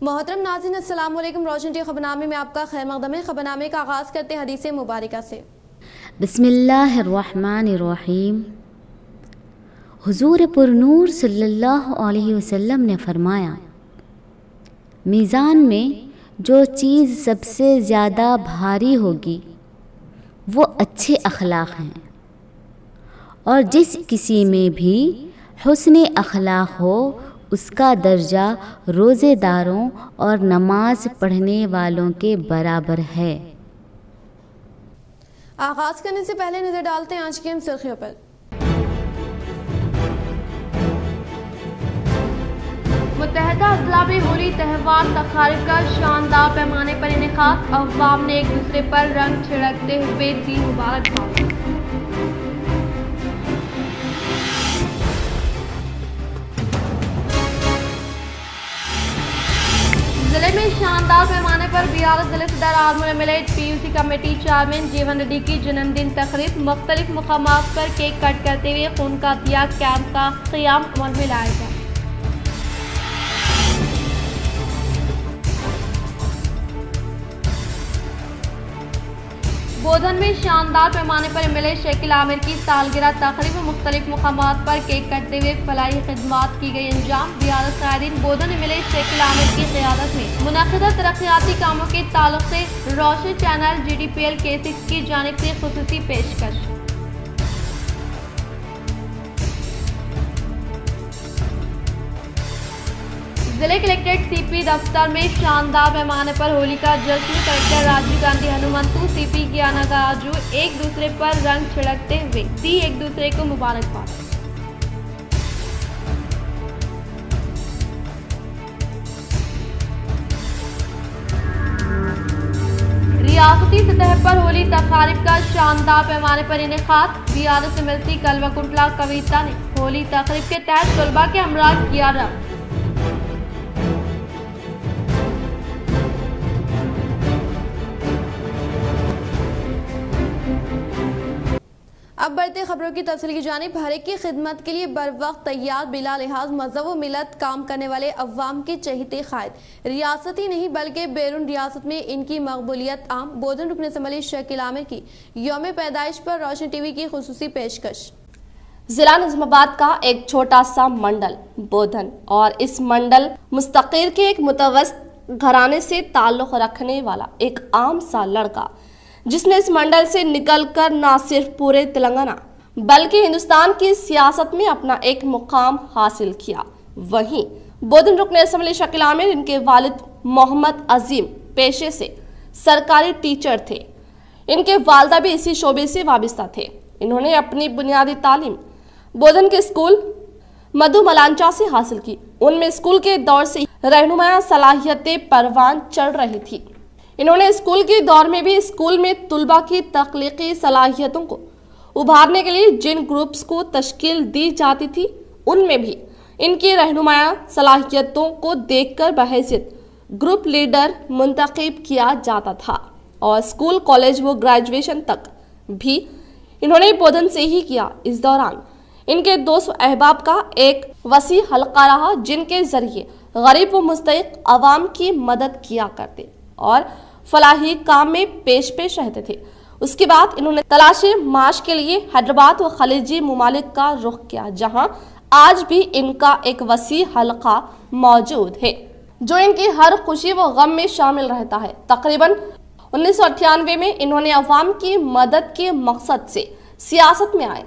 محترم ناظرین السلام علیکم۔ روشن ٹی خبرنامے میں آپ کا خیر مقدم ہے۔ خبرنامے کا آغاز کرتے ہیں حدیث مبارکہ سے۔ بسم اللہ الرحمن الرحیم۔ حضور پر نور صلی اللہ علیہ وسلم نے فرمایا، میزان میں جو چیز سب سے زیادہ بھاری ہوگی وہ اچھے اخلاق ہیں، اور جس کسی میں بھی حسن اخلاق ہو اس کا درجہ روزے داروں اور نماز پڑھنے والوں کے برابر ہے۔ آغاز کرنے سے پہلے نظر ڈالتے ہیں آج کی اہم سرخیوں پر۔ متحدہ اضلاع میں ہولی تہوار تقاریب کا شاندار پیمانے پر انعقاد، عوام نے ایک دوسرے پر رنگ چھڑکتے ہوئے دی مبارکباد۔ ضلع میں شاندار پیمانے پر بیارس ضلع صدر آرمول ملیٹ PUC کمیٹی چیئرمین جیون ریڈی کی جنم دن تقریب، مختلف مقامات پر کیک کٹ کرتے ہوئے خون کا دیا کیمپ کا قیام عمل میں لایا گیا۔ بودھن میں شاندار پیمانے پر MLA شکیل عامر کی سالگرہ تقریب، مختلف مقامات پر کیک کٹتے ہوئے فلاحی خدمات کی گئی انجام۔ بیارس قائدین بودھن MLA شکیل عامر کی قیادت میں منعقدہ ترقیاتی کاموں کے تعلق سے روشن چینل GDPL K6 کی جانب سے خصوصی پیشکش۔ ضلع کلکٹریٹ CP دفتر میں شاندار پیمانے پر ہولی کا جشن، کلکٹر راجیو گاندھی ہنومنتو CP گیانا گاجو ایک دوسرے پر رنگ چھڑکتے ہوئے دی ایک دوسرے کو مبارکباد۔ ریاستی سطح پر ہولی تقاریب کا شاندار پیمانے پر انعقاد، بیارس MLC کلوا کنٹلا کویتا نے ہولی تقریب کے تحت طلباء کے ہمراہ کیا رنگ۔ اب بڑھتے خبروں کی تفصیل کی جانب۔ ہر ایک کی خدمت کے لیے بر وقت تیار، بلا لحاظ مذہب و ملت کام کرنے والے عوام کے چہیتے قائد، ریاستی نہیں بلکہ بیرون ریاست میں ان کی مقبولیت عام۔ بودھن رکن اسمبلی شکیل عامر کی یوم پیدائش پر روشن ٹی وی کی خصوصی پیشکش۔ ضلع نظام آباد کا ایک چھوٹا سا منڈل بودھن، اور اس منڈل مستقیر کے ایک متوسط گھرانے سے تعلق رکھنے والا ایک عام سا لڑکا، جس نے اس منڈل سے نکل کر نہ صرف پورے تلنگانہ بلکہ ہندوستان کی سیاست میں اپنا ایک مقام حاصل کیا۔ وہیں بودھن رکن اسمبلی شکیل عامر، ان کے والد محمد عظیم پیشے سے سرکاری ٹیچر تھے، ان کے والدہ بھی اسی شعبے سے وابستہ تھے۔ انہوں نے اپنی بنیادی تعلیم بودھن کے اسکول مدھو ملانچا سے حاصل کی۔ ان میں اسکول کے دور سے رہنمایا صلاحیتیں پروان چڑھ رہی تھی۔ انہوں نے اسکول کے دور میں بھی اسکول میں طلباء کی تخلیقی صلاحیتوں کو ابھارنے کے لیے جن گروپس کو تشکیل دی جاتی تھی، ان میں بھی ان کی رہنمایا صلاحیتوں کو دیکھ کر بحیثیت گروپ لیڈر منتخب کیا جاتا تھا، اور اسکول، کالج و گریجویشن تک بھی انہوں نے بودھن سے ہی کیا۔ اس دوران ان کے دوست و احباب کا ایک وسیع حلقہ رہا، جن کے ذریعے غریب و مستحق عوام کی مدد کیا کرتے اور فلاحی کام میں پیش رہتے تھے۔ اس کے بعد انہوں نے تلاش معاش کے لیے حیدرآباد و خلیجی ممالک کا رخ کیا، جہاں آج بھی ان کا ایک وسیع حلقہ موجود ہے جو ان کی ہر خوشی و غم میں شامل رہتا ہے۔ تقریباً 1998 میں انہوں نے عوام کی مدد کے مقصد سے سیاست میں آئے۔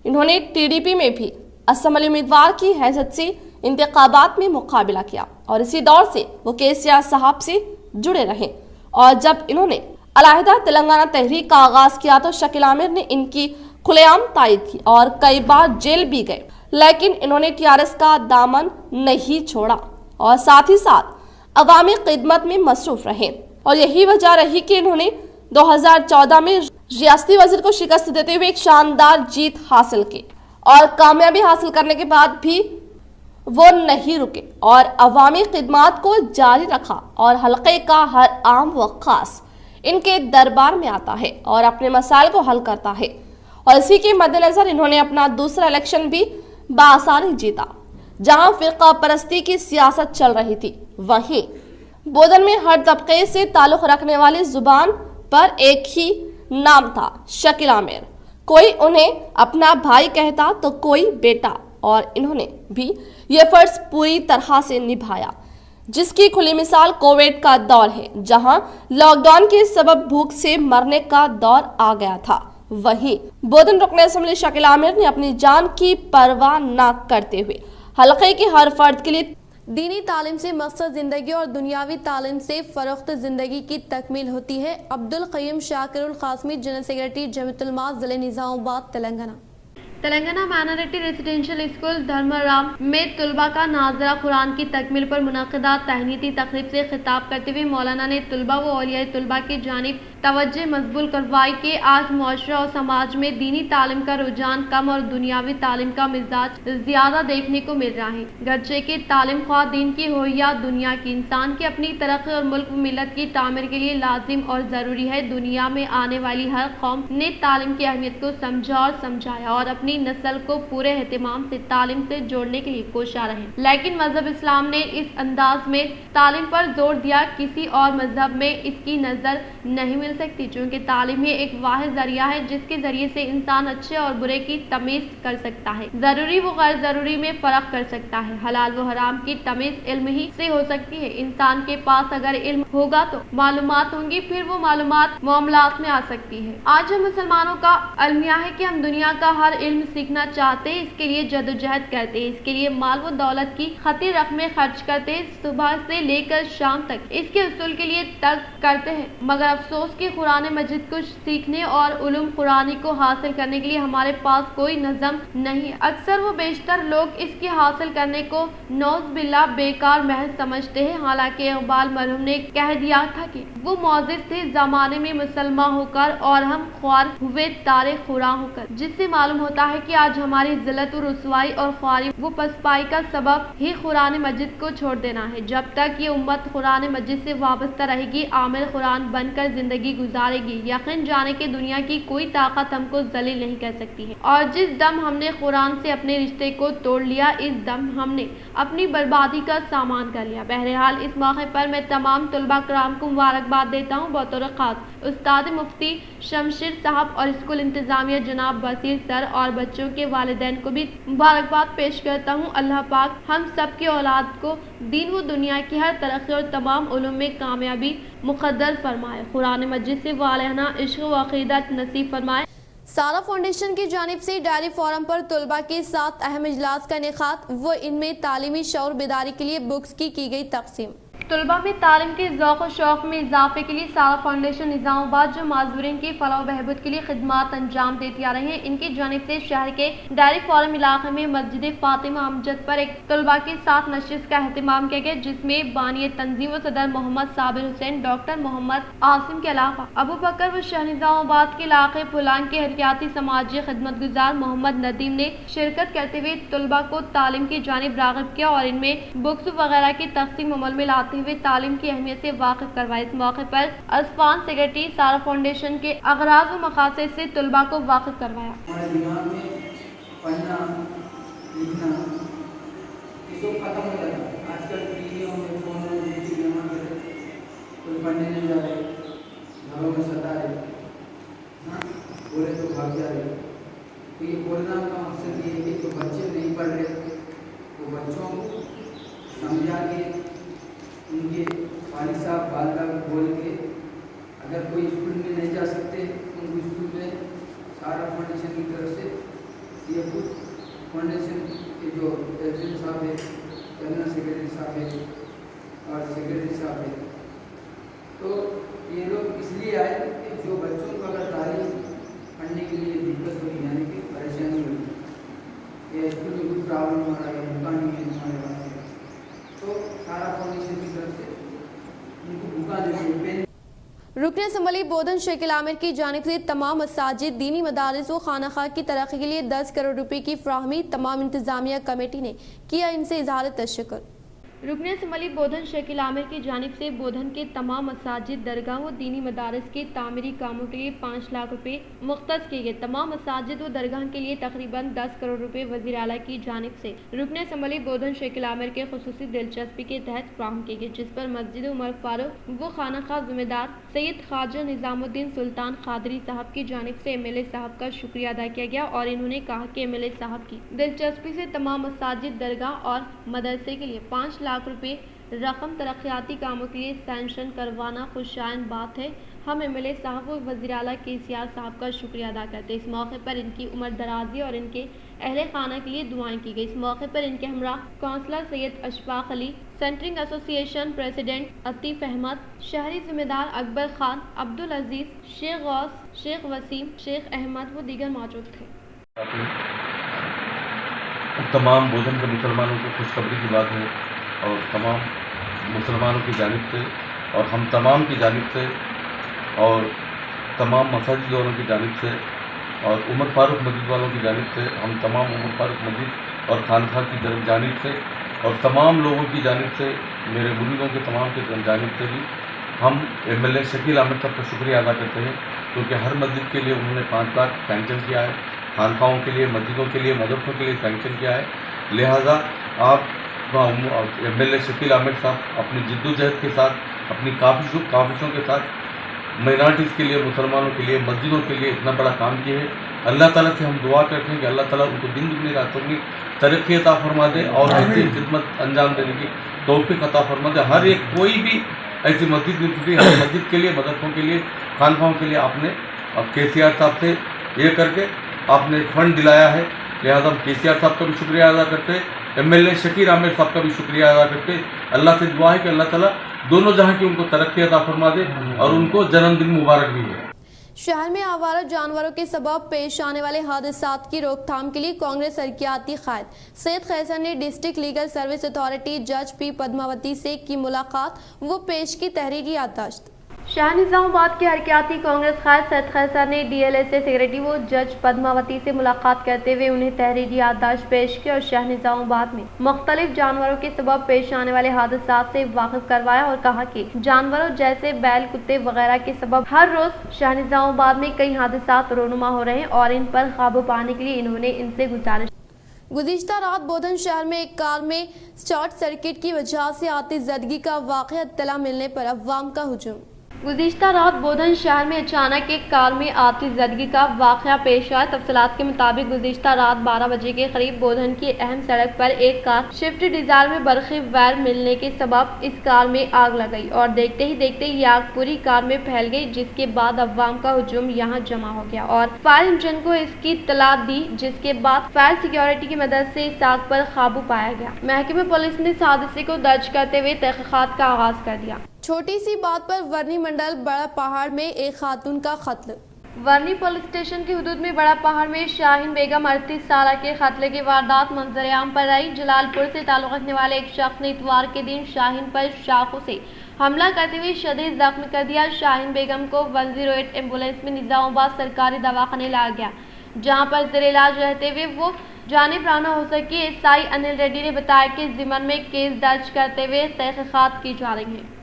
انہوں نے TDP میں بھی اسمبلی امیدوار کی حیثیت سے انتخابات میں مقابلہ کیا، اور اسی دور سے وہ KCR صاحب سے جڑے رہے، اور جب انہوں نے علیحدہ تلنگانہ تحریک کا آغاز کیا تو شکیل عامر نے ان کی کھلے عام تائید کی اور کئی بار جیل بھی گئے، لیکن انہوں نے TRS کا دامن نہیں چھوڑا اور ساتھ ہی ساتھ عوامی خدمت میں مصروف رہے، اور یہی وجہ رہی کہ انہوں نے 2014 میں ریاستی وزیر کو شکست دیتے ہوئے ایک شاندار جیت حاصل کی، اور کامیابی حاصل کرنے کے بعد بھی وہ نہیں رکے اور عوامی خدمات کو جاری رکھا، اور حلقے کا ہر عام و خاص ان کے دربار میں آتا ہے اور اپنے مسائل کو حل کرتا ہے، اور اسی کے مد نظر انہوں نے اپنا دوسرا الیکشن بھی بآسانی جیتا، جہاں فرقہ پرستی کی سیاست چل رہی تھی، وہیں बोधन में हर तबके से ताल्लुक रखने वाली जुबान पर एक ही नाम था, शकील आमिर। कोई उन्हें अपना भाई कहता तो कोई बेटा, और इन्होंने भी ये फर्ज पूरी तरह से निभाया, जिसकी खुली मिसाल कोविड का दौर है, जहां लॉकडाउन के सबब भूख से मरने का दौर आ गया था। वहीं बोधन रुकन असेंबली शकील आमिर ने अपनी जान की परवाह न करते हुए हलके के हर फर्द के लिए दीनी तालीम से मकसद ज़िंदगी और दुनियावी तालीम से फ़रोख्त ज़िंदगी की तकमील होती है। अब्दुल क़य्यूम शाकिरुल क़ासिमी, जनरल सेक्रेटरी जमीयत उलमा ज़िले Nizamabad, Telangana minority residential school Dharmaram में तलबा का नाज़रा कुरान की तकमील पर मुनक़दा तहनीती तक़रीब से खिताब करते हुए मौलाना ने तलबा व औलिया तलबा की जानिब तवज्जो मज़बूल करवाई कि आज मुआशरा और समाज में दीनी तालीम का रुझान कम और दुनियावी तालीम का मिजाज ज़्यादा देखने को मिल रहा है। गरचे कि तालीम ख्वाह दीन की हो या दुनिया की, इंसान की अपनी तरक्की और मुल्क व मिलत की तामीर के लिए लाजिम और ज़रूरी है। दुनिया में आने वाली हर कौम ने तालीम की अहमियत को समझा और समझाया और अपनी नस्ल को पूरे एहतमाम से तालीम से जोड़ने के लिए कोशा रहे, लेकिन मजहब इस्लाम ने इस अंदाज में तालीम पर जोर दिया, किसी और मजहब में इसकी नजर नहीं मिल सकती, चूँकि तालीम ही एक वाहिद जरिया है जिसके जरिए से इंसान अच्छे और बुरे की तमीज कर सकता है, जरूरी व गैर जरूरी में फर्क कर सकता है, हलाल व हराम की तमीज इल्म ही से हो सकती है। इंसान के पास अगर इल्म होगा तो मालूमात होंगी, फिर वो मालूमात मामलात में आ सकती है। आज हम मुसलमानों का अलमिया है कि हम दुनिया का हर इल्म सीखना चाहते हैं, इसके लिए जदोजहद करते हैं, इसके लिए माल व दौलत की खतिर रकमें खर्च करते हैं, सुबह से लेकर शाम तक इसके उसूल के लिए तर्क करते हैं, मगर अफसोस कि कुरान मजीद को सीखने और उलूम कुरानी को हासिल करने के लिए हमारे पास कोई नज़म नहीं है। अक्सर वो बेशतर लोग इसकी हासिल करने को नौज बिल्ला बेकार महज समझते हैं, हालांकि इकबाल मरहूम ने कह दिया था कि वो मौजिज़ थे ज़माने में मुसलमान होकर और हम ख्वार हुए तारे खुरा होकर, जिससे मालूम होता है कि आज हमारी जिल्लत और रुसवाई और ख्वारी वो पसपाई का सबब ही कुरान मजीद को छोड़ देना है। जब तक ये उम्मत कुरान मजीद से वाबस्ता रहेगी, आमिल कुरान बनकर जिंदगी गुजारेगी, यकीन जाने कि दुनिया की कोई ताकत हमको जलील नहीं कर सकती है, और जिस दम हमने कुरान से अपने रिश्ते को तोड़ लिया, इस दम हमने अपनी बर्बादी का सामान कर लिया। बहरहाल इस मौके पर मैं तमाम तलबा कराम को मुबारकबाद देता हूँ, बतौर खास उस्ताद मुफ्ती शमशेर साहब और स्कूल इंतजामिया जनाब बसीर सर और बच्चों के वालिदैन को भी मुबारकबाद पेश करता हूँ। अल्लाह पाक हम सब की औलाद को दीन व दुनिया की हर तरक्की और तमाम उलूम में कामयाबी मुक़द्दर फरमाए, कुरान मजीद से वालहना इश्क़ व अक़ीदत नसीब फरमाए। सारा फाउंडेशन की जानिब से डायरी फोरम पर तलबा के साथ अहम इजलास का इनेकाद व इनमें तालीमी शऊर बेदारी के लिए बुक्स की गई तकसीम। तलबा में तालीम के ज़ौक़ व शौक़ में इजाफे के लिए सारा फाउंडेशन निज़ामाबाद जो माज़ूरीन की फलाह बहबूद के लिए खिदमात अंजाम देती आ रही है, इनकी जानिब से शहर के डायरी फोरम इलाके में मस्जिद फातिमा अमजद पर एक तलबा के साथ नशिस्त का एहतमाम किया गया, जिसमें बानी तंजीम व सदर मोहम्मद साबिर हुसैन, डॉक्टर मोहम्मद आसिम के अलावा अबू बकर व शहर निज़ामाबाद के इलाके फुलान के हरकियाती समाजी खिदमत गुजार मोहम्मद नदीम ने शिरकत करते हुए तलबा को तालीम की जानिब राग़िब किया और इनमें बुक्स वगैरह की तक़सीम अमल में लाते हुए तालीम की अहमियत से वाकिफ करवाए। इस मौके पर असफान सेक्रेटरी सारा फाउंडेशन के अगराज व मकासद से तलबा को वाकिफ करवाया। हमारे दिमाग में पढ़ना लिखना ये सब खत्म हो जाता है। आजकल टीवियों में फोनों में कोई पढ़ने नहीं जा रहे, घरों में सता रहे, बोले तो भाग जा रहे। तो ये बोलना का मकसद ये है कि जो बच्चे नहीं पढ़ रहे तो बच्चों को समझा के उनके वालिद साहब वालिदा को बोल के, अगर कोई स्कूल में नहीं जा सकते उनको स्कूल में सारा फाउंडेशन की तरफ से ये खुद फाउंडेशन के जो प्रेसिडेंट साहब है, जनरल सेक्रेटरी साहब है और सेक्रेटरी साहब है, तो ये लोग इसलिए आए कि जो बच्चों को अगर तालीम पढ़ने के लिए दिक्कत होगी, यानी कि परेशानी होगी, या स्कूल में कुछ प्रॉब्लम हो रहा है, बुका नहीं है हमारे पास, तो सारा फाउंडेशन की तरफ से उनको बुका देते हैं। रुकन असम्बली बोधन शकील आमिर की जानिब से तमाम मसाजिद, दीनी मदारिस व खानाखा की तरक्की के लिए 10 करोड़ रुपए की फ्राहमी, तमाम इंतजामिया कमेटी ने किया इनसे इजहार तशक्कुर। रुकन असम्बली बोधन शकील आमिर की जानिब से बोधन के तमाम मसाजिद, दरगाह व दीनी मदारस के तामीरी कामों के लिए 5 लाख रुपए मुख्तस किए गए। तमाम मसाजिद व दरगाह के लिए तकरीबन 10 करोड़ रुपए वज़ीर आला की जानिब से रुकन असम्बली बोधन शकील आमिर के खुसूसी दिलचस्पी के तहत फ्राहम किए गए, जिस पर मस्जिद उमर फारूक व खानखा ज़िम्मेदार सैयद ख्वाजा निज़ामुद्दीन सुल्तान खादरी साहब की जानिब से MLA साहब का शुक्रिया अदा किया गया और इन्होंने कहा कि MLA साहब की दिलचस्पी से तमाम मसाजिद, दरगाह और मदरसे के लिए 5 लाख रुपए रकम तरक्याती कामों के लिए सैंक्शन करवाना खुशाइन बात है। हम MLA साहब व वज़ीर आला KCR साहब का शुक्रिया अदा करते हैं। इस मौके पर इनकी उम्र दराजी और इनके अहले खाना के लिए दुआएं की गई। इस मौके पर इनके हमरा councillor Syed Ashfaq Ali, centering association president Atif Ahmed, शहरी जिम्मेदार अकबर खान, अब्दुल अजीज, शेख गौस, शेख वसीम, शेख अहमद व दीगर मौजूद थे। तमाम बोधन के मुसलमानों को खुशखबरी की बात है और तमाम मुसलमानों की जानिब से और हम तमाम की जानिब से और तमाम मसाजिद वालों की जानिब से और उमर फारूक मस्जिद वालों की जानिब से, हम तमाम उमर फारूक मस्जिद और खानखा की जानिब से और तमाम लोगों की जानिब से, मेरे बुजुर्गों के तमाम की जानिब से भी हम MLA शकील आमिर साहब का शुक्रिया अदा करते हैं, क्योंकि हर मस्जिद के लिए उन्होंने 5 लाख सैंक्शन किया है, खानखाओं के लिए, मस्जिदों के लिए, मदरसों के लिए सैंक्शन किया है। लिहाजा आप MLA शकील आमिर साहब अपनी जिद्दोजहद के साथ, अपनी काविशों के साथ माइनॉरिटीज़ के लिए, मुसलमानों के लिए, मस्जिदों के लिए इतना बड़ा काम किए है। अल्लाह ताला से हम दुआ करते हैं कि अल्लाह ताला उनको दिन दुगनी रातों में तरक्की अता फरमा दे और ऐसी खिदमत अंजाम देने की तौफीक अता फरमा दे। हर एक कोई भी ऐसी मस्जिद नहीं थी, हर मस्जिद के लिए, मदरसों के लिए, खानखाओं के लिए आपने KCR साहब से ये करके आपने फंड दिलाया है। लिहाजा हम KCR साहब का भी शुक्रिया अदा करते हैं, MLA शकील आमिर साहब का भी शुक्रिया अदा करते हैं। अल्लाह से दुआ है कि अल्लाह ताला दोनों जहां की उनको तरक्की अता फरमा दे और उनको जन्मदिन मुबारक भी है। शहर में आवारा जानवरों के सबब पेश आने वाले हादसात की रोकथाम के लिए कांग्रेस तरक्याती कायद सैयद खैसर ने डिस्ट्रिक्ट लीगल सर्विस अथॉरिटी जज P पद्मावती से की मुलाकात, वो पेश की तहरीरी याददाश्त। शहर निजामाबाद के हरक्याती कांग्रेस कायद सैयद खैसर ने DLSA सेक्रेटरी व जज पद्मावती से मुलाकात करते हुए उन्हें तहरीरी याददाश्त पेश की और शहर निजामाबाद में मुख्तलिफ जानवरों के सबब पेश आने वाले हादसात से वाकिफ करवाया और कहा कि जानवरों जैसे बैल, कुत्ते वगैरह के सबब हर रोज शहर निजामाबाद में कई हादसात रोनुमा हो रहे हैं और इन पर काबू पाने के लिए इन्होंने इनसे गुजारिश। गुज़िश्ता रात बोधन शहर में एक कार में शॉर्ट सर्किट की वजह से आतिशज़दगी का वाक़या इत्तला मिलने पर अवाम का हुजूम। गुज़िश्ता रात बोधन शहर में अचानक एक कार में आतिशज़दगी का वाक़या पेश आया। तफसीलात के मुताबिक गुज़िश्ता रात 12 बजे के करीब बोधन की अहम सड़क पर एक कार शिफ्ट डिज़ायर में बरक़ी वायर मिलने के सबब इस कार में आग लग गई और देखते ही देखते ये आग पूरी कार में फैल गई, जिसके बाद अवाम का हुजूम यहाँ जमा हो गया और फायर इंजन को इसकी इत्तला दी, जिसके बाद फायर सिक्योरिटी की मदद से इस आग पर काबू पाया गया। महकमे पुलिस ने इस हादसे को दर्ज करते हुए तहक़ीक़ात का आगाज कर दिया। छोटी सी बात पर वर्नी मंडल बड़ा पहाड़ में एक खातून का कत्ल। वर्नी पुलिस स्टेशन की हुदूद में बड़ा पहाड़ में शाहीन बेगम 38 साल के कत्ल की वारदात मंजर-ए-आम पर आई। जलालपुर से ताल्लुक़ रखने वाले एक शख्स ने इतवार के दिन शाहीन पर चाकू से हमला करते हुए शदीद जख्म कर दिया। शाहीन बेगम को 108 एम्बुलेंस में निजामाबाद सरकारी दवाखाने लाया गया, जहाँ पर ज़ेर इलाज रहते हुए वो जानिब-राना हो सकी। SI अनिल रेड्डी ने बताया कि ज़िमन में केस दर्ज करते हुए तहक़ीक़ात की जा रही हैं।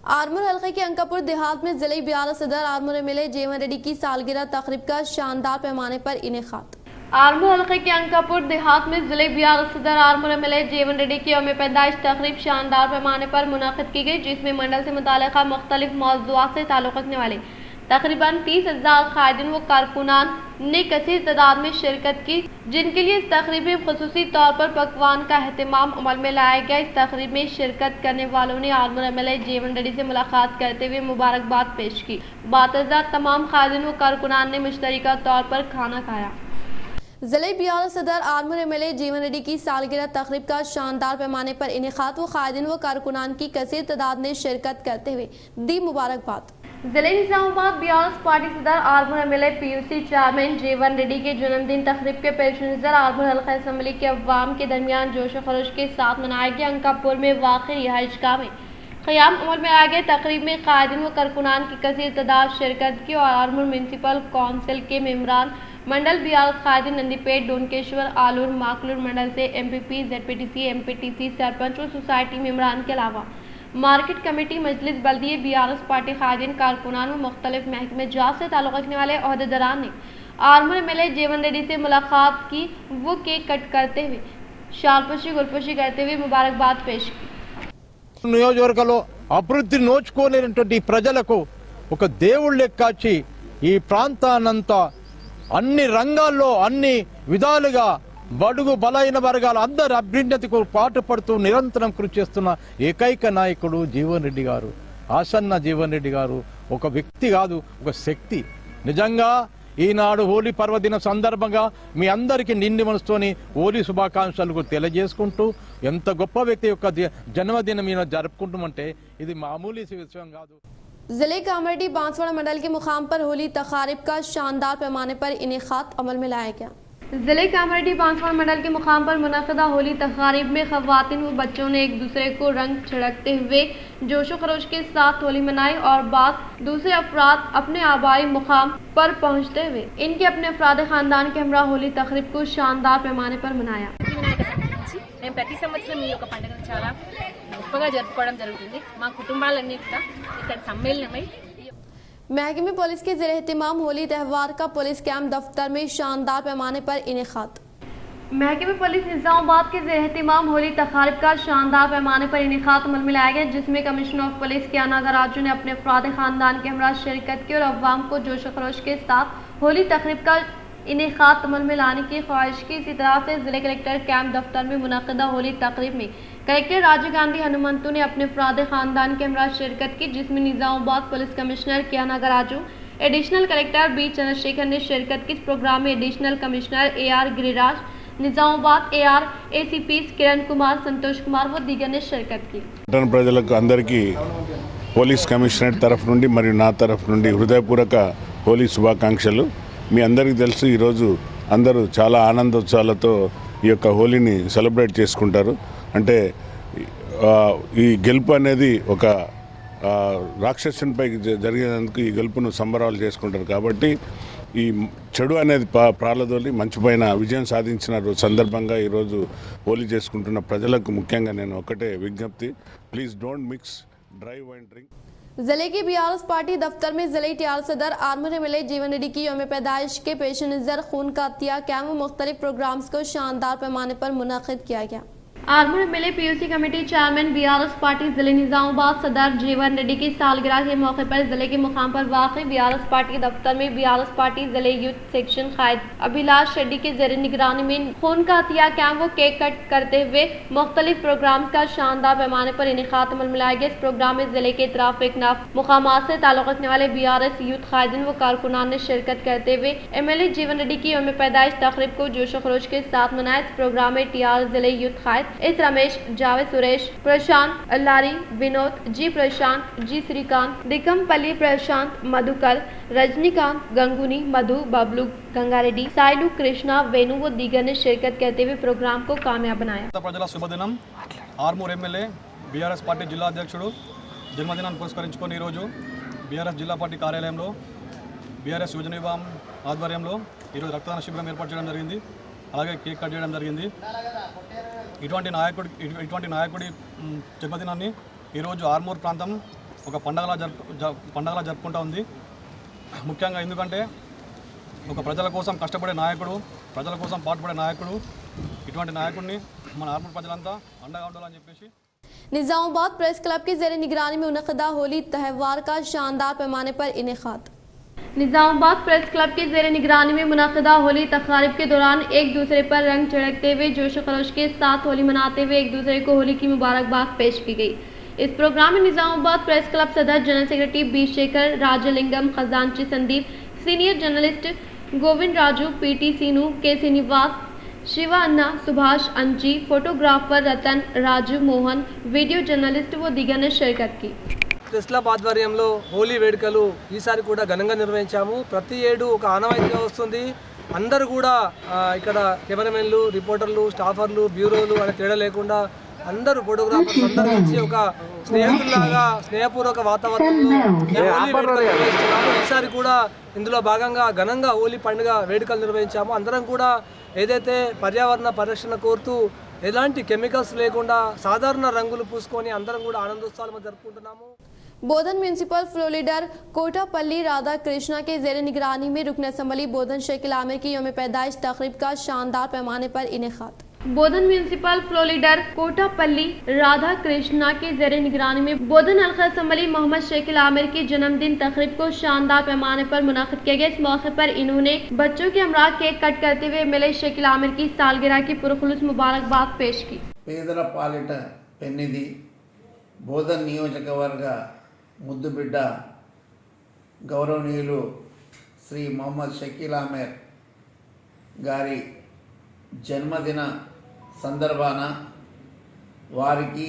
आरमूर हल्के के अंकापुर देहात में जिले बिहार सदर आरमूर MLA जेवन रेड्डी की सालगिरह तकरीब का शानदार पैमाने पर इनेकाद। आरमूर हल्के के अंकापुर देहात में जिले बिहार सदर आरमूर MLA जेवन रेड्डी की यौम पैदाइश तकरीब शानदार पैमाने पर मुनाकिद की गई, जिसमें मंडल से मुताल्लिक़ा मुख्तलिफ मौज़ूआत से ताल्लुक़ रखने वाले तकरीबन 30,000 कायदीन व कारकुनान ने कसीर तादाद में शिरकत की, जिनके लिए इस तकरीब में खुसूसी तौर पर पकवान का एहतमाम अमल में लाया गया। इस तकरीब में शिरकत करने वालों ने आरमूर MLA जेवन रेड्डी से मुलाकात करते हुए मुबारकबाद पेश की। बातज़ा तमाम कायदीन व कारकुनान ने मुश्तरका तौर पर खाना खाया। जिले बिहार सदर आरमूर MLA जेवन रेड्डी की सालगिरह तकरीब का शानदार पैमाने पर इनेकाद व कायदीन व कारकुनान की कसीर तादाद ने शिरकत करते हुए दी मुबारकबाद। जिले निजामाबाद बिहार पार्टी सदर आरमूर MLA PUC चेयरमैन जेवन रेड्डी के जन्मदिन तकरीब के पेश नज़र आरमूर हल्का असम्बली के अवाम के दरमियान जोश खरोश के साथ मनाया गया। अंकापुर में वाक़ रिहाइश गाह में क़याम अमल में आए गए तकरीब में कायदीन व कारकुनान की कसीर तादाद शिरकत की और आरमूर म्यूनसिपल कौंसिल के मेंबरान मंडल बीआरएस कायदे नंदीपेट डोनकेश्वर आलूर माकलूर मंडल से एमपीपी जेडपीटीसी एमपीटीसी सरपंच और सोसाइटी मेंबरान के अलावा मार्केट कमेटी मजलिस बल्दिया बीआरएस पार्टी कायदीन कारकुनान व मुख्तलिफ महकमे जात से ताल्लुक़ रखने वाले अहदेदारान ने आर्मर एमएलए जीवन रेड्डी से मुलाकात की। वो केक कट करते हुए शालपोशी गुलपोशी करते हुए मुबारकबाद पेश की। నియోజకవర్గంలో అభివృద్ధి నోచుకోలేనటువంటి ప్రజలకు ఒక దేవుళ్ళ లెక్కాచి ఈ ప్రాంతాన్నంతా అన్ని రంగాల్లో అన్ని విధాలుగా బడుగు బలైన వర్గాల అందరి అభ్యున్నతికి పాటుపడుతూ నిరంతరం కృషి చేస్తున్న ఏకైక నాయకుడు జీవన్ రెడ్డి గారు. ఆసన్న జీవన్ రెడ్డి గారు ఒక వ్యక్తి కాదు, ఒక శక్తి. నిజంగా ఈనాడు హోలీ పర్వదిన సందర్భంగా మీ అందరికీ నిండి మనసుతోని హోలీ శుభాకాంక్షలు తెలియజేసుకుంటూ ఎంత గొప్ప వ్యక్తి యొక్క జన్మదినం మీద జరుపుకుంటామంటే ఇది మామూలు విషయం కాదు. जिले कामरेड्डी बांसवाड़ा मंडल के मुकाम पर होली तकारीब का शानदार पैमाने पर इनेकाद अमल में लाया गया। जिले कामरेड्डी बांसवाड़ा मंडल के मुकाम पर मुनक़दा होली तकारीब में ख़वातीन व बच्चों ने एक दूसरे को रंग छिड़कते हुए जोशो खरोश के साथ होली मनाई और बाद दूसरे अफराद अपने आबाई मुकाम पर पहुँचते हुए इनके अपने अफराद खानदान के हमरा होली तकरीब को शानदार पैमाने पर मनाया। మేము ప్రతి సంవత్సరం ఈ యొక్క పండుగను చాలా గొప్పగా జరుపుకోవడం జరుగుతుంది. మా కుటుంబాలన్నీ కూడా ఇక్కడ సమ్మేళనమై महकमे पुलिस के ज़ेर एहतिमाम होली त्यौहार का पुलिस कैंप दफ्तर में शानदार पैमाने पर इनेकाद। महकमे पुलिस निज़ामाबाद के ज़ेर एहतिमाम होली तकारीब का शानदार पैमाने पर इनेकाद अमल में लाया गया, जिसमें कमिश्नर ऑफ पुलिस कियाना गराजू ने अपने अफराद खानदान के हमरा शिरकत की और अवाम को जोश खरोश के साथ होली तकरीब का इनेकाद अमल में लाने की ख्वाहिश की। इसी तरह से जिले कलेक्टर कैंप दफ्तर में मुनक़दा होली तकरीब में कलेक्टर राजीव गांधी हनुमंतु ने अपने अफराद खानदान के हमरा शिरकत की, जिसमें निज़ामाबाद पुलिस कमिश्नर कियाना गराजू, एडिशनल कलेक्टर बी चंद्रशेखर ने शिरकत की। इस प्रोग्राम में additional commissioner AR Giriraj, Nizamabad AR ACP Kiran Kumar, Santosh Kumar व दीगर ने शिरकत की। ప్రజలకు అందరికీ పోలీస్ కమిషనరేట్ తరఫు నుండి మరియు నా తరఫు నుండి హృదయపూర్వక హోలీ శుభాకాంక్షలు. మీ అందరికీ తెలుసు ఈరోజు అందరూ చాలా ఆనందోత్సాహాలతో ఈ యొక్క హోలీని సెలబ్రేట్ చేసుకుంటారు. అంటే ఈ గెలుపు అనేది ఒక రాక్షసునిపై జరిగినందుకు ఈ గెలుపును సంబరాలు చేసుకుంటారు. కాబట్టి ఈ చెడు అనేది ప్రాలదోలి మంచిపైన విజయం సాధించిన సందర్భంగా ఈరోజు హోలీ చేసుకుంటున్న ప్రజలకు ముఖ్యంగా నేను ఒకటే విజ్ఞప్తి, please don't mix drive and drink. जिले की बीआरएस पार्टी दफ्तर में जिले टीआर सदर आर्मर एमएलए जीवन रेड्डी की यौम पैदाइश के पेश नज़र खून का अतिया कैंप व मुख्तलिफ प्रोग्राम्स को शानदार पैमाने पर मुनक़िद किया गया। Armour MLA PUC committee chairman BRS party जिले निज़ामाबाद सदर जीवन रेड्डी की सालगिरह के मौके पर जिले के मुकाम पर वाक़ बीआरएस पार्टी दफ्तर में बीआरएस पार्टी जिले यूथ सेक्शन कायद अभिलाष रेड्डी के ज़ेर निगरानी में खून का अतिया कैंप व केक कट करते हुए मुख्तलिफ प्रोग्राम्स का शानदार पैमाने पर इनेकाद अमल में लाया गया। इस प्रोग्राम में जिले के इतराफ इकनाफ मुकामात से ताल्लुक़ रखने वाले BRS यूथ कायदीन व कारकुनान ने शिरकत करते हुए एमएलए जीवन रेड्डी की यौम पैदाइश तकरीब को जोशो खरोश के साथ मनाया। इस प्रोग्राम में TR जिले यूथ कायद इस रमेश, जावेद, सुरेश, प्रशांत, अल्लारी, विनोद, जी प्रशांत, जी श्रीकांत, दिकमपल्ली प्रशांत, मधुकर, रजनीकांत, गंगुनी, मधु, बबलू, गंगारेड्डी, साइलू, कृष्णा, वेणु व दीगर ने शिरकत करते हुए प्रोग्राम को कामयाब बनाया। ప్రజల శుభదినం. ఆర్మూర్ ఎమ్మెల్యే BRS పార్టీ జిల్లా అధ్యక్షుడు జన్మదినాన్ని పురస్కరించుకొని ఈరోజు BRS జిల్లా పార్టీ కార్యాలయంలో BRS యువజన విభాగం ఆధ్వర్యంలో ఈరోజు రక్తదాన శిబిరం ఏర్పాటు చేయడం జరిగింది. అలాగే కేక్ కట్ చేయడం జరిగింది. ఇటువంటి నాయకుడి జన్మదినాన్ని ఈరోజు ఆర్మూర్ ప్రాంతం ఒక పండగలా జరుపుకుంటూ ఉంది. ముఖ్యంగా ఎందుకంటే ఒక ప్రజల కోసం కష్టపడే నాయకుడు, ప్రజల కోసం పాటుపడే నాయకుడు, ఇటువంటి నాయకుడిని మన ఆర్మూర్ ప్రజలంతా అండగా ఉండాలని చెప్పేసి निज़ामाबाद प्रेस क्लब की ज़ेर निगरानी में मुनक़दा होली त्यौहार का शानदार पैमाने पर इनेकाद। निज़ामाबाद प्रेस क्लब के ज़ेर निगरानी में मुनक़दा होली तक़रीब के दौरान एक दूसरे पर रंग छिड़कते हुए जोश खरोश के साथ होली मनाते हुए एक दूसरे को होली की मुबारकबाद पेश की गई। इस प्रोग्राम में निज़ामाबाद प्रेस क्लब सदर general secretary B Shekhar, Rajalingam, खजांची Sandeep, senior journalist Govind Raju, PT Seenu, K Srinivas, Shiva Anna, Subhash Anchi, photographer Ratan, Raju Mohan, video journalist व दीगर ने शिरकत की। ప్రెస్ క్లబ్ ఆధ్వర్యంలో హోలీ వేడుకలు ఈసారి కూడా ఘనంగా నిర్వహించాము. ప్రతి ఏడు ఒక ఆనవాయితీగా వస్తుంది. అందరూ కూడా ఇక్కడ కెమెరామెన్లు, రిపోర్టర్లు, స్టాఫర్లు, బ్యూరోలు అనే తేడా లేకుండా అందరూ ఫోటోగ్రాఫర్స్ అందరూ వచ్చి ఒక స్నేహితుల్లాగా స్నేహపూర్వక వాతావరణంలో ఈ హోలీ వేడుకలు నిర్వహిస్తున్నాము. ఈసారి కూడా ఇందులో భాగంగా ఘనంగా హోలీ పండుగ వేడుకలు నిర్వహించాము. అందరం కూడా ఏదైతే పర్యావరణ పరిరక్షణ కోరుతూ ఎలాంటి కెమికల్స్ లేకుండా సాధారణ రంగులు పూసుకొని అందరం కూడా ఆనందోత్సవాలు జరుపుకుంటున్నాము. Bodhan municipal floor leader Kotapalli Radha Krishna के जेर निगरानी में रुकन असम्बली बोधन शेख आमिर की यौम पैदाइश तकरीब का शानदार पैमाने पर इनेकाद। Bodhan municipal floor leader Kotapalli Radha Krishna के जेर निगरानी में बोधन हल्का असम्बली मोहम्मद शेख आमिर की जन्मदिन तकरीब को शानदार पैमाने पर मुनाकिद किया गया। इस मौके पर इन्होंने बच्चों के हमरा केक कट करते हुए मिले शेख आमिर की सालगिरह की पुरखुलूस मुबारकबाद पेश की। పేదల పాలిట పెన్నిది బోధన్ నియోజకవర్గ ముద్దుబిడ్డ గౌరవనీయులు శ్రీ మొహమ్మద్ షకీల్ ఆమిర్ గారి జన్మదిన సందర్భాన వారికి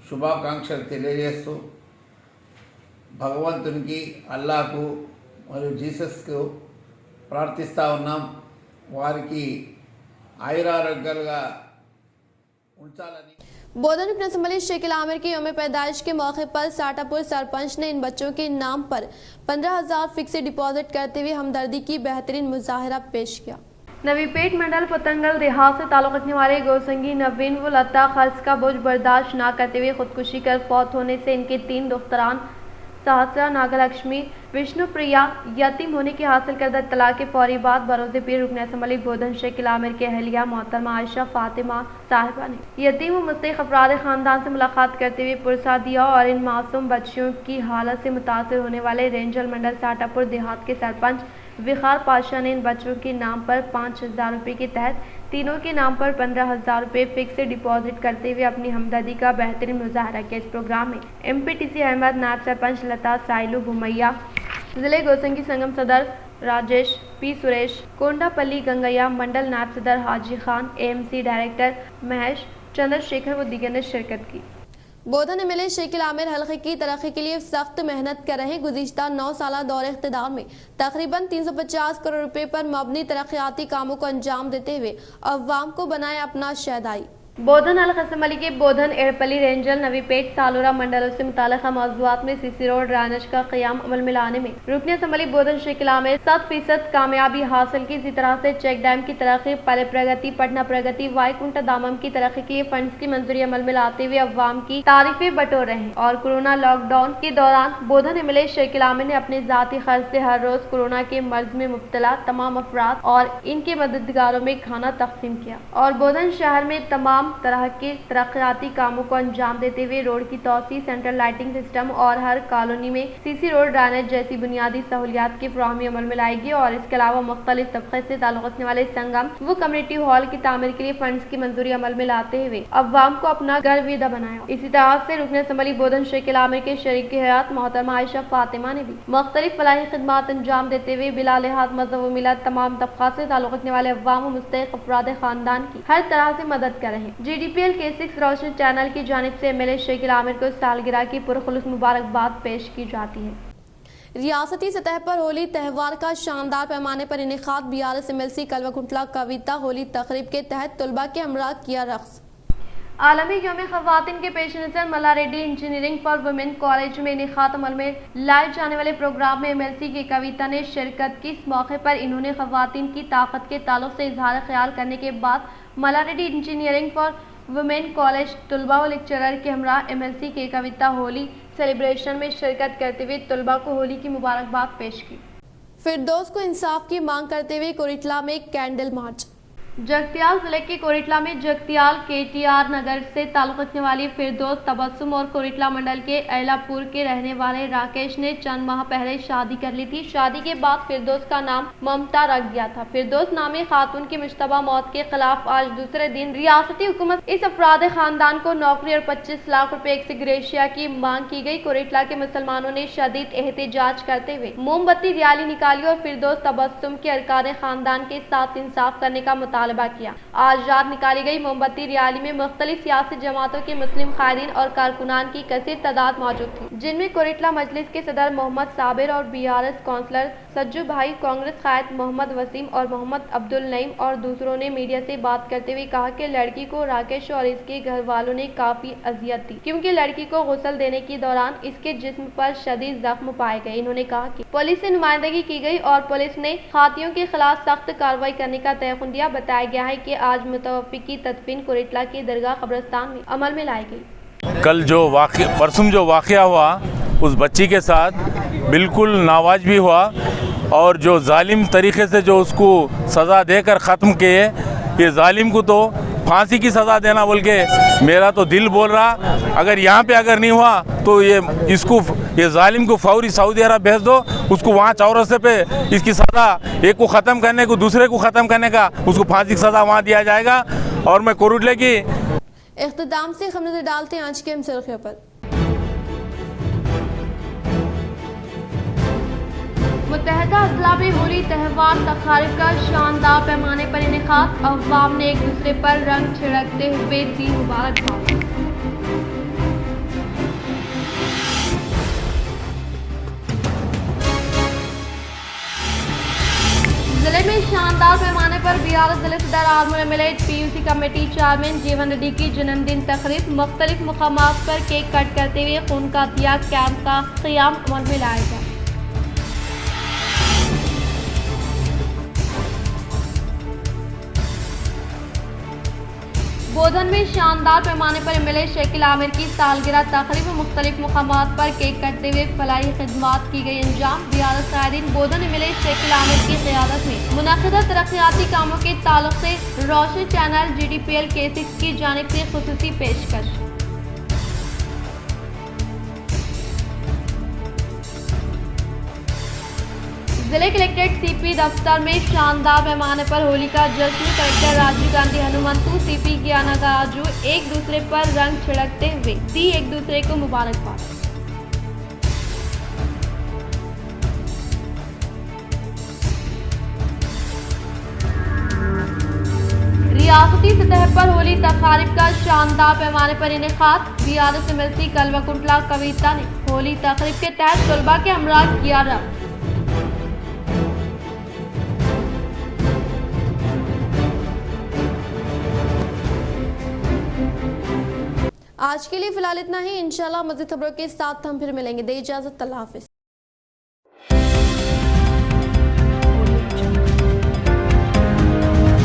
శుభాకాంక్షలు తెలియజేస్తూ భగవంతునికి అల్లాకు మరియు జీసస్కు ప్రార్థిస్తూ ఉన్నాం. వారికి ఆయురారోగ్యాలుగా ఉంచాలని। बोधन रुकन असम्बली शेख आमिर की यौम पैदाइश के मौके पर साटापुर सरपंच ने इन बच्चों के नाम पर 15,000 फिक्स डिपॉजिट करते हुए हमदर्दी की बेहतरीन मुजाहरा पेश किया। नवीपेट मंडल पतंगल देहात से ताल्लुक़ रखने वाले गौसंगी नवीन व लता खर्च का बोझ बर्दाश्त न करते हुए खुदकुशी कर फौत होने से इनके 3 दुख्तरान सहस्रा नागलक्ष्मी विष्णु प्रिया यतीम होने की हासिल करदा इत्तला के फौरी बाद बरोज़ पीर रुकन असम्बली बोधन शेख आमिर के अहलिया मोहतरमा आयशा फातिमा साहिबा ने यतीम व मुस्तहिक़ अफराद ख़ानदान से मुलाकात करते हुए पुरसा दिया और इन मासूम बच्चियों की हालत से मुतासिर होने वाले रेंजल मंडल साटापुर देहात के सरपंच विखार पाशा ने इन बच्चों के नाम पर 5,000 रुपये के तहत तीनों के नाम पर 15,000 रुपये फिक्स डिपॉजिट करते हुए अपनी हमदर्दी का बेहतरीन मुजाहरा किया। इस प्रोग्राम में MPTC अहमद, नायब सरपंच लता, साइलू भुमैया, जिले गौसंगी संगम सदर राजेश पी, सुरेश कोंडापल्ली गंगैया, मंडल नायब सदर हाजी खान, AMC डायरेक्टर महेश चंद्रशेखर व दीगर ने शिरकत की। बोधन MLA शेख आमिर हल्के की तरक्की के लिए सख्त मेहनत कर रहे। गुज़िश्ता 9 साल दौरे इक़्तिदार में तकरीबन 350 करोड़ रुपए पर मबनी तरक्याती कामों को अंजाम देते हुए अवाम को बनाए अपना शहदाई। बोधन हल्का असम्बली के बोधन एड़पल्ली रेंजल नवीपेट सालोरा मंडलों से मुताल्लिक़ मौज़ूआत में CC रोड ड्रेनेज का क़याम अमल में लाने में रुकन असम्बली बोधन शेख आमिर 100% कामयाबी हासिल की। इसी तरह से चेक डैम की तरक्की, पले प्रगति, पटना प्रगति, वाईकुंठा दामम की तरक्की के लिए फंड्स की मंजूरी अमल में लाते हुए अवाम की तारीफें बटोर रहे हैं। और कोरोना लॉकडाउन के दौरान बोधन MLA शेख आमिर ने अपने ज़ाती खर्च से हर रोज कोरोना के मर्ज में मुब्तला तमाम अफराद और इनके मददगारों में खाना तकसीम किया और बोधन शहर में तमाम तरह के तरक्याती कामों को अंजाम देते हुए रोड की तोसी, सेंट्रल लाइटिंग सिस्टम और हर कॉलोनी में CC रोड ड्रेनेज जैसी बुनियादी सहूलियात की फराहमी अमल में लाएगी। और इसके अलावा मुख्तलिफ तबके से ताल्लुक़ रखने वाले संगम व कम्युनिटी हॉल की तामीर के लिए फंड्स की मंजूरी अमल में लाते हुए अवाम को अपना गर्विदा बनाया। इसी तरह से रुकन असम्बली बोधन शेख आमिर के शरीक हयात मोहतरमा आयशा फातिमा ने भी मुख्तलिफ फलाही खिदमात अंजाम देते हुए बिला लिहाज मज़हब व मिलत तमाम तबका से ताल्लुक़ रखने वाले अवाम व मुस्तहिक़ अफराद ख़ानदान की हर तरह से मदद कर रहे हैं। GDPL K6 रोशन चैनल की जानिब से MLA शेख आमिर को सालगिरह की पुरखुलूस मुबारकबाद पेश की जाती है। रियासती सतह पर होली त्यौहार का शानदार पैमाने पर इनेकाद। BRS MLC कलवा कविता होली तकरीब के तहत तलबा के हमरा किया रक्स। आलमी यौम ख़वातीन के पेश नज़र Malla Reddy engineering for women college में इनेकाद अमल में लाए जाने वाले प्रोग्राम में MLC की कविता ने शिरकत की। इस मौके पर इन्होंने ख़वातीन की ताकत के ताल्लुक से इजहार ख्याल करने के बाद Malla Reddy engineering for women college तलबा व लेक्चरर के हमरा MLC के कविता होली सेलिब्रेशन में शिरकत करते हुए तलबा को होली की मुबारकबाद पेश की। फिरदौस को इंसाफ की मांग करते हुए कोरिटला में कैंडल मार्च। जगतियाल जिले के कोरिटला में जगतियाल KTR नगर से ताल्लुक़ रखने वाली फिरदौस तबस्सुम और कोरिटला मंडल के ऐलापुर के रहने वाले राकेश ने चंद माह पहले शादी कर ली थी। शादी के बाद फिरदौस का नाम ममता रख गया था। फिरदौस नामी खातून की मुश्तबा मौत के खिलाफ आज दूसरे दिन रियासती हुकूमत इस अफराद खानदान को नौकरी और 25 लाख रुपए एक्स ग्रेशिया की मांग की गई। कोरिटला के मुसलमानों ने शदीद एहतजाज करते हुए मोमबत्ती रैली निकाली और फिरदौस तबस्सुम के अरकान खानदान के साथ इंसाफ करने का मुतालबा किया। आज रात निकाली गई मोमबत्ती रैली में मुख्तलिफ सियासी जमातों के मुस्लिम कायदीन और कारकुनान की कसीर तादाद मौजूद थी, जिनमें कोरिटला मजलिस के सदर मोहम्मद साबिर और BRS काउंसलर सज्जू भाई, कांग्रेस कायद मोहम्मद वसीम और मोहम्मद अब्दुल नईम और दूसरों ने मीडिया से बात करते हुए कहा कि लड़की को राकेश और इसके घर वालों ने काफी अजियत दी, क्योंकि लड़की को गुस्ल देने के दौरान इसके जिस्म पर शदीद जख्म पाए गए। इन्होंने कहा कि पुलिस से नुमाइंदगी की गई और पुलिस ने हाथियों के खिलाफ सख्त कार्रवाई करने का तयखुन दिया। बताया गया है कि आज मुतवफ़्फ़ी की तदफीन कुरेटला के दरगाह कब्रिस्तान में अमल में लाई गई। कल जो परसों जो वाक़या हुआ उस बच्ची के साथ बिल्कुल नावाजिबी हुआ और जो जालिम तरीके से जो उसको सज़ा देकर ख़त्म किए, ये जालिम को तो फांसी की सज़ा देना बोल के मेरा तो दिल बोल रहा। अगर यहाँ पे अगर नहीं हुआ तो ये जालिम को फौरी सऊदी अरब भेज दो, उसको वहाँ चौरस्ते पे इसकी सज़ा एक को ख़त्म करने को दूसरे को ख़त्म करने का उसको फांसी की सज़ा वहाँ दिया जाएगा। और मैं कुरुटले की इख्तिताम से हम नजर डालते हैं आज के मुसलखे पर। मुत्तहदा अजला में होली त्यौहार तकारीब का शानदार पैमाने पर इनेकाद, अवाम ने एक दूसरे पर रंग छिड़कते हुए दी मुबारकबाद। जिले में शानदार पैमाने पर BRS जिले सदर Armoor MLA PUC committee chairman जीवन रेड्डी की जन्मदिन तकरीब, मुख्तलिफ मुकामात पर केक कट करते हुए खून का दिया कैंप का क़याम अमल में लाया गया। बोधन में शानदार पैमाने पर MLA शकील आमिर की सालगिरह तकरीब, मुख्तलिफ मुकामात पर केक कटते हुए फलाही खिदमात की गई अंजाम। BRS कायदीन बोधन MLA शकील आमिर की क़यादत में मुनअक़िदा तरक्याती कामों के ताल्लुक से रोशन चैनल GDPL K6 की जानिब से खुसूसी पेशकश। जिले कलेक्ट्रेट CP दफ्तर में शानदार पैमाने पर होली का जश्न, कलेक्टर राजीव गांधी हनुमंतु CP ज्ञाना गाजू एक दूसरे पर रंग छिड़कते हुए दी एक दूसरे को मुबारकबाद। रियासती सतह पर होली तकारीब का शानदार पैमाने पर इनेकाद, BRS MLC कलवा कविता ने होली तकरीब के तहत तलबा के हमरा किया रब्त। आज के लिए फिलहाल इतना ही। इंशाल्लाह मज़ीद खबरों के साथ हम फिर मिलेंगे। दे इजाज़त, अल्लाह हाफ़िज़।